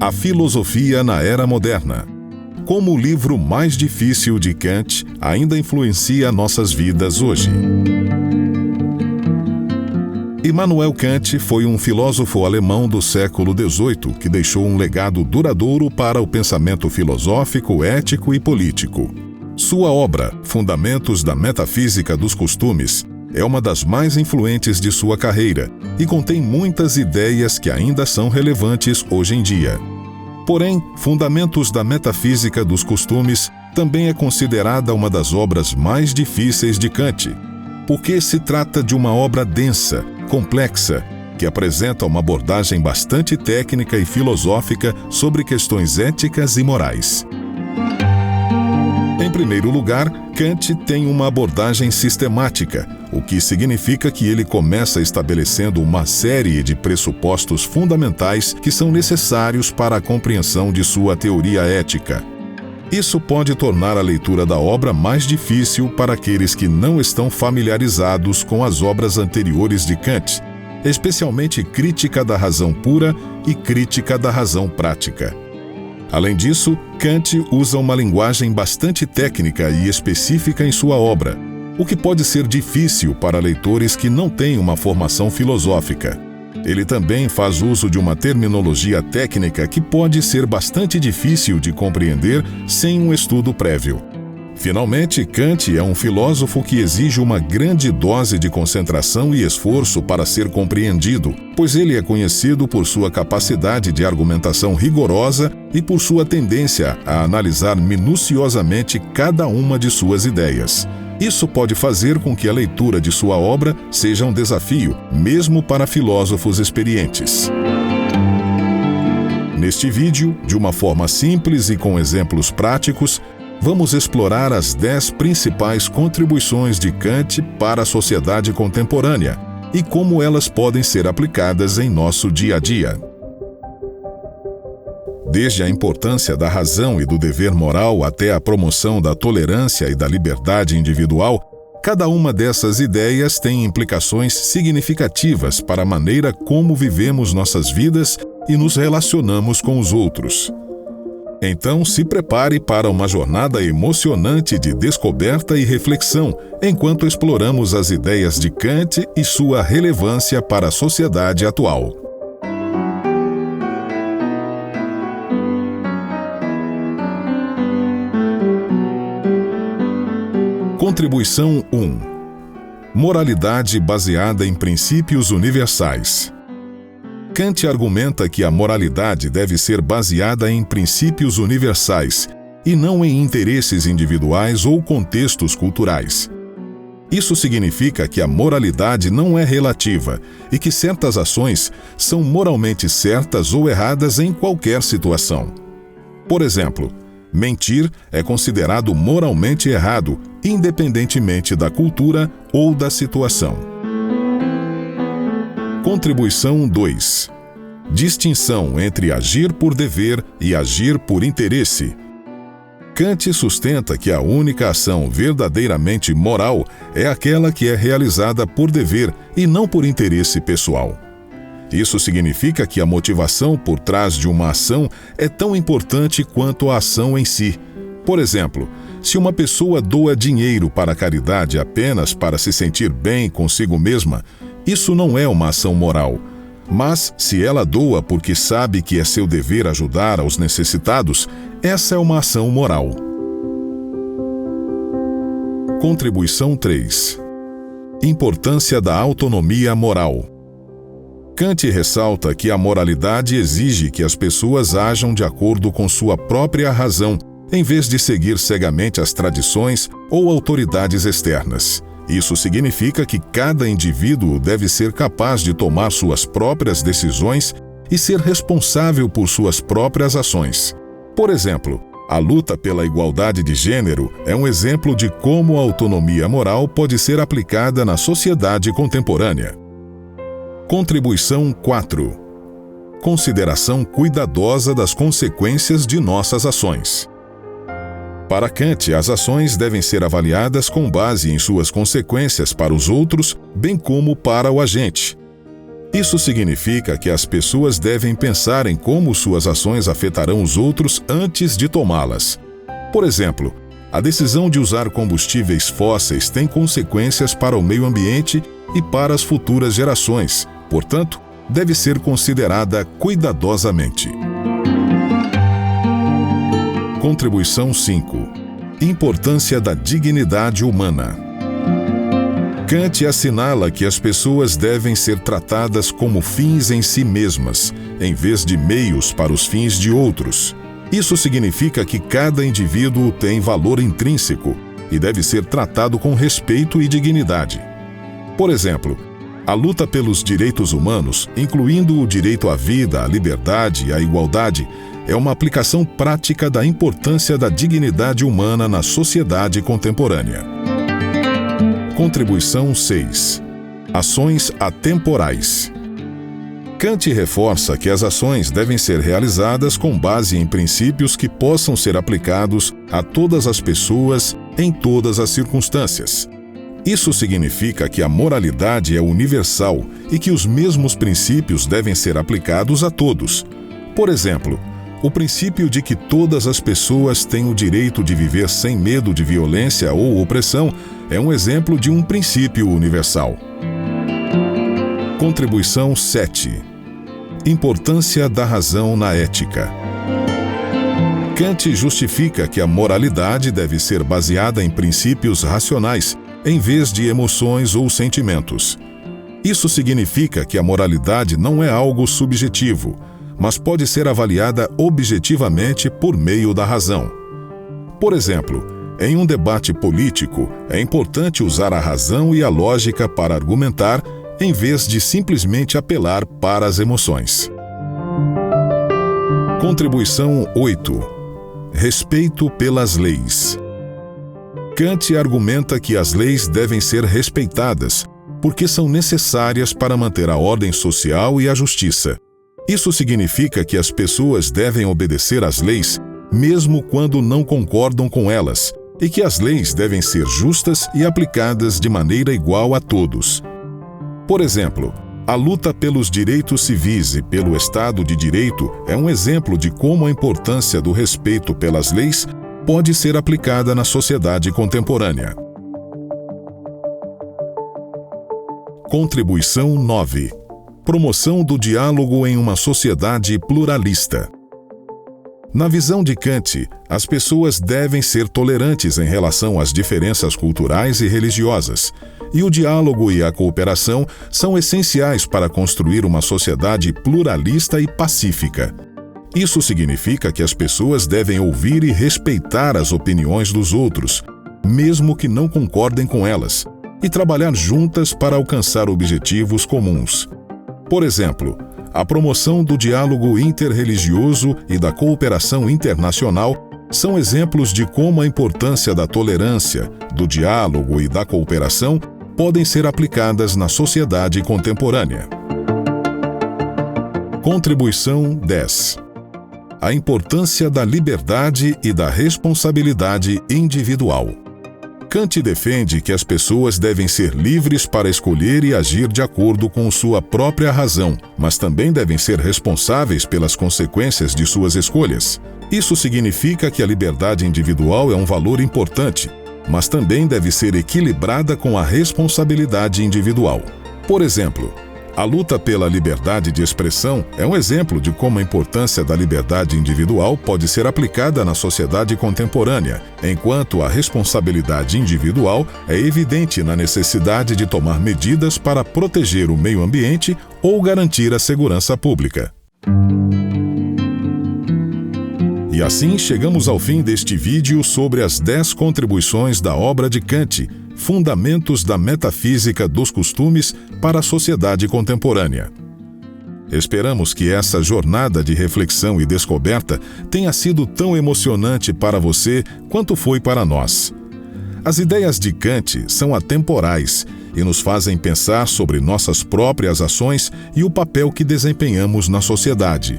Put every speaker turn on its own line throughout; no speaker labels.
A filosofia na era moderna. Como o livro mais difícil de Kant ainda influencia nossas vidas hoje. Immanuel Kant foi um filósofo alemão do século XVIII que deixou um legado duradouro para o pensamento filosófico, ético e político. Sua obra, Fundamentos da Metafísica dos Costumes, é uma das mais influentes de sua carreira e contém muitas ideias que ainda são relevantes hoje em dia. Porém, Fundamentos da Metafísica dos Costumes também é considerada uma das obras mais difíceis de Kant, porque se trata de uma obra densa, complexa, que apresenta uma abordagem bastante técnica e filosófica sobre questões éticas e morais. Em primeiro lugar, Kant tem uma abordagem sistemática, o que significa que ele começa estabelecendo uma série de pressupostos fundamentais que são necessários para a compreensão de sua teoria ética. Isso pode tornar a leitura da obra mais difícil para aqueles que não estão familiarizados com as obras anteriores de Kant, especialmente Crítica da Razão Pura e Crítica da Razão Prática. Além disso, Kant usa uma linguagem bastante técnica e específica em sua obra, o que pode ser difícil para leitores que não têm uma formação filosófica. Ele também faz uso de uma terminologia técnica que pode ser bastante difícil de compreender sem um estudo prévio. Finalmente, Kant é um filósofo que exige uma grande dose de concentração e esforço para ser compreendido, pois ele é conhecido por sua capacidade de argumentação rigorosa e por sua tendência a analisar minuciosamente cada uma de suas ideias. Isso pode fazer com que a leitura de sua obra seja um desafio, mesmo para filósofos experientes. Neste vídeo, de uma forma simples e com exemplos práticos, vamos explorar as 10 principais contribuições de Kant para a sociedade contemporânea e como elas podem ser aplicadas em nosso dia a dia. Desde a importância da razão e do dever moral até a promoção da tolerância e da liberdade individual, cada uma dessas ideias tem implicações significativas para a maneira como vivemos nossas vidas e nos relacionamos com os outros. Então, se prepare para uma jornada emocionante de descoberta e reflexão, enquanto exploramos as ideias de Kant e sua relevância para a sociedade atual. Contribuição 1. Moralidade baseada em princípios universais. Kant argumenta que a moralidade deve ser baseada em princípios universais e não em interesses individuais ou contextos culturais. Isso significa que a moralidade não é relativa e que certas ações são moralmente certas ou erradas em qualquer situação. Por exemplo, mentir é considerado moralmente errado, independentemente da cultura ou da situação. Contribuição 2. Distinção entre agir por dever e agir por interesse. Kant sustenta que a única ação verdadeiramente moral é aquela que é realizada por dever e não por interesse pessoal. Isso significa que a motivação por trás de uma ação é tão importante quanto a ação em si. Por exemplo, se uma pessoa doa dinheiro para a caridade apenas para se sentir bem consigo mesma, isso não é uma ação moral. Mas, se ela doa porque sabe que é seu dever ajudar aos necessitados, essa é uma ação moral. Contribuição 3. Importância da autonomia moral. Kant ressalta que a moralidade exige que as pessoas ajam de acordo com sua própria razão, em vez de seguir cegamente as tradições ou autoridades externas. Isso significa que cada indivíduo deve ser capaz de tomar suas próprias decisões e ser responsável por suas próprias ações. Por exemplo, a luta pela igualdade de gênero é um exemplo de como a autonomia moral pode ser aplicada na sociedade contemporânea. Contribuição 4. Consideração cuidadosa das consequências de nossas ações. Para Kant, as ações devem ser avaliadas com base em suas consequências para os outros, bem como para o agente. Isso significa que as pessoas devem pensar em como suas ações afetarão os outros antes de tomá-las. Por exemplo, a decisão de usar combustíveis fósseis tem consequências para o meio ambiente e para as futuras gerações, portanto, deve ser considerada cuidadosamente. Contribuição 5. Importância da dignidade humana. Kant assinala que as pessoas devem ser tratadas como fins em si mesmas, em vez de meios para os fins de outros. Isso significa que cada indivíduo tem valor intrínseco e deve ser tratado com respeito e dignidade. Por exemplo, a luta pelos direitos humanos, incluindo o direito à vida, à liberdade e à igualdade, é uma aplicação prática da importância da dignidade humana na sociedade contemporânea. Contribuição 6. Ações atemporais. Kant reforça que as ações devem ser realizadas com base em princípios que possam ser aplicados a todas as pessoas em todas as circunstâncias. Isso significa que a moralidade é universal e que os mesmos princípios devem ser aplicados a todos. Por exemplo, o princípio de que todas as pessoas têm o direito de viver sem medo de violência ou opressão é um exemplo de um princípio universal. Contribuição 7. Importância da razão na ética. Kant justifica que a moralidade deve ser baseada em princípios racionais, em vez de emoções ou sentimentos. Isso significa que a moralidade não é algo subjetivo, mas pode ser avaliada objetivamente por meio da razão. Por exemplo, em um debate político, é importante usar a razão e a lógica para argumentar, em vez de simplesmente apelar para as emoções. Contribuição 8. Respeito pelas leis. Kant argumenta que as leis devem ser respeitadas, porque são necessárias para manter a ordem social e a justiça. Isso significa que as pessoas devem obedecer às leis, mesmo quando não concordam com elas, e que as leis devem ser justas e aplicadas de maneira igual a todos. Por exemplo, a luta pelos direitos civis e pelo Estado de Direito é um exemplo de como a importância do respeito pelas leis pode ser aplicada na sociedade contemporânea. Contribuição 9. Promoção do diálogo em uma sociedade pluralista. Na visão de Kant, as pessoas devem ser tolerantes em relação às diferenças culturais e religiosas, e o diálogo e a cooperação são essenciais para construir uma sociedade pluralista e pacífica. Isso significa que as pessoas devem ouvir e respeitar as opiniões dos outros, mesmo que não concordem com elas, e trabalhar juntas para alcançar objetivos comuns. Por exemplo, a promoção do diálogo interreligioso e da cooperação internacional são exemplos de como a importância da tolerância, do diálogo e da cooperação podem ser aplicadas na sociedade contemporânea. Contribuição 10. A importância da liberdade e da responsabilidade individual. Kant defende que as pessoas devem ser livres para escolher e agir de acordo com sua própria razão, mas também devem ser responsáveis pelas consequências de suas escolhas. Isso significa que a liberdade individual é um valor importante, mas também deve ser equilibrada com a responsabilidade individual. Por exemplo, a luta pela liberdade de expressão é um exemplo de como a importância da liberdade individual pode ser aplicada na sociedade contemporânea, enquanto a responsabilidade individual é evidente na necessidade de tomar medidas para proteger o meio ambiente ou garantir a segurança pública. E assim chegamos ao fim deste vídeo sobre as 10 contribuições da obra de Kant, Fundamentos da Metafísica dos Costumes para a Sociedade Contemporânea. Esperamos que essa jornada de reflexão e descoberta tenha sido tão emocionante para você quanto foi para nós. As ideias de Kant são atemporais e nos fazem pensar sobre nossas próprias ações e o papel que desempenhamos na sociedade.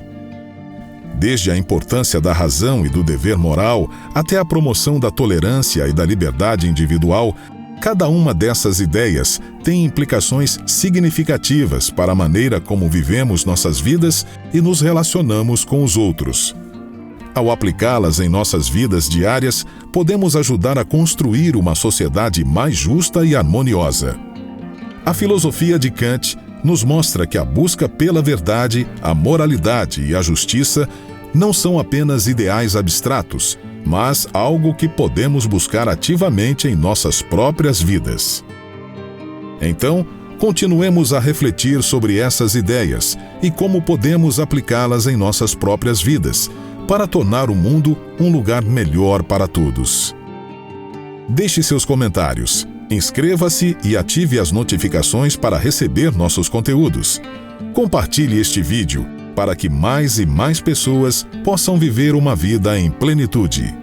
Desde a importância da razão e do dever moral até a promoção da tolerância e da liberdade individual, Cada uma dessas ideias tem implicações significativas para a maneira como vivemos nossas vidas e nos relacionamos com os outros. Ao aplicá-las em nossas vidas diárias, podemos ajudar a construir uma sociedade mais justa e harmoniosa. A filosofia de Kant nos mostra que a busca pela verdade, a moralidade e a justiça não são apenas ideais abstratos, mas algo que podemos buscar ativamente em nossas próprias vidas. Então, continuemos a refletir sobre essas ideias e como podemos aplicá-las em nossas próprias vidas, para tornar o mundo um lugar melhor para todos. Deixe seus comentários, inscreva-se e ative as notificações para receber nossos conteúdos. Compartilhe este vídeo para que mais e mais pessoas possam viver uma vida em plenitude.